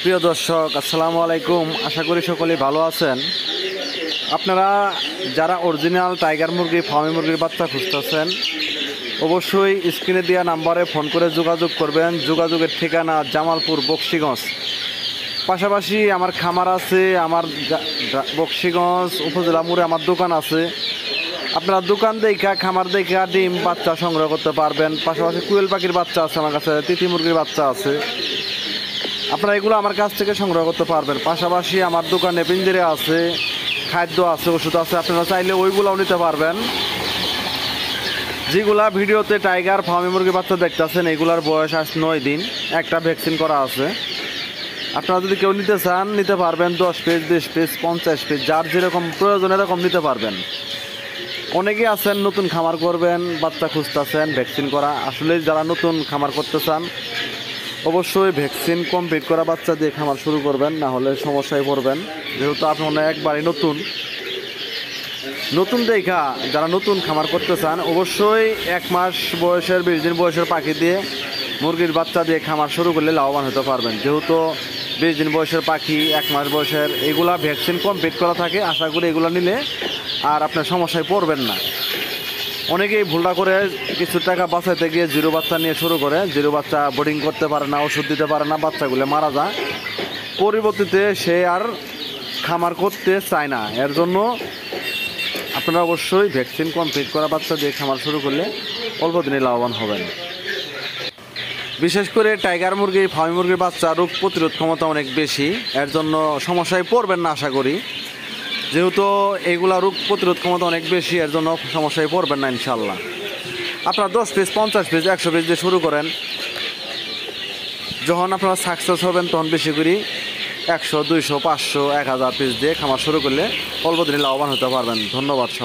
প্রিয় দর্শক, আসসালামু আলাইকুম। আশা করি সকলেই ভালো আছেন। আপনারা যারা অরিজিনাল টাইগার মুরগি, ফার্মি মুরগির বাচ্চা খুঁজতেছেন, অবশ্যই স্ক্রিনে দেওয়া নাম্বারে ফোন করে যোগাযোগ করবেন। যোগাযোগের ঠিকানা জামালপুর, বকশীগঞ্জ। পাশাপাশি আমার খামার আছে, আমার বকশীগঞ্জ উপজেলা মোড়ে আমার দোকান আছে। আপনারা দোকান দেখা, খামার দেখা ডিম বাচ্চা সংগ্রহ করতে পারবেন। পাশাপাশি কুয়েল পাখির বাচ্চা আছে আমার কাছে, তিতি মুরগির বাচ্চা আছে। আপনারা এগুলো আমার কাছ থেকে সংগ্রহ করতে পারবেন। পাশাপাশি আমার দোকানে পিঞ্জরে আছে, খাদ্য আছে, ওষুধ আছে। আপনারা চাইলে ওইগুলোও নিতে পারবেন। যেগুলা ভিডিওতে টাইগার ফার্মি মুরগির বাচ্চা দেখতেছেন, এগুলার বয়স আজ 9 দিন। একটা ভ্যাকসিন করা আছে। আপনারা যদি কেউ নিতে চান নিতে পারবেন। 10 পিস, 20 পিস, 50 পিস, যার যেরকম প্রয়োজন এরকম নিতে পারবেন। অনেকেই আছেন নতুন খামার করবেন, বাচ্চা খুঁজতেছেন ভ্যাকসিন করা। আসলে যারা নতুন খামার করতে চান অবশ্যই ভ্যাকসিন কমপ্লিট করা বাচ্চা দিয়ে খামার শুরু করবেন, না হলে সমস্যায় পড়বেন। যেহেতু আপনারা একবারই নতুন দেখা যারা নতুন খামার করতে চান অবশ্যই 1 মাস বয়সের, 20 দিন বয়সের পাখি দিয়ে মুরগির বাচ্চা দিয়ে খামার শুরু করলে লাভবান হতে পারবেন। যেহেতু 20 দিন বয়সের পাখি, 1 মাস বয়সের, এগুলা ভ্যাকসিন কমপ্লিট করা থাকে। আশা করি এগুলো নিলে আর আপনার সমস্যায় পড়বেন না। অনেকেই ভুলটা করে কিছু টাকা বাঁচাইতে গিয়ে জিরো বাচ্চা নিয়ে শুরু করে। জিরো বাচ্চা বোর্ডিং করতে পারে না, ওষুধ দিতে পারে না, বাচ্চাগুলো মারা যায়। পরবর্তীতে সে আর খামার করতে চায় না। এর জন্য আপনারা অবশ্যই ভ্যাকসিন কমপ্লিট করা বাচ্চা দিয়ে খামার শুরু করলে অল্প দিনে লাভবান হবেন। বিশেষ করে টাইগার মুরগি, ফার্মি মুরগির বাচ্চা রোগ প্রতিরোধ ক্ষমতা অনেক বেশি। এর জন্য সমস্যায় পড়বেন না আশা করি। যেহেতু এইগুলা রোগ প্রতিরোধ ক্ষমতা অনেক বেশি, এর জন্য সমস্যায় পড়বেন না ইনশাল্লাহ। আপনারা 10 পিস, 50 পিস, 100 পিস দিয়ে শুরু করেন। যখন আপনারা সাকসেস হবেন তখন বেশি করে 100, 200, 500, 1000 পিস দিয়ে খামার শুরু করলে অল্প দিনে লাভবান হতে পারবেন। ধন্যবাদ সবাই।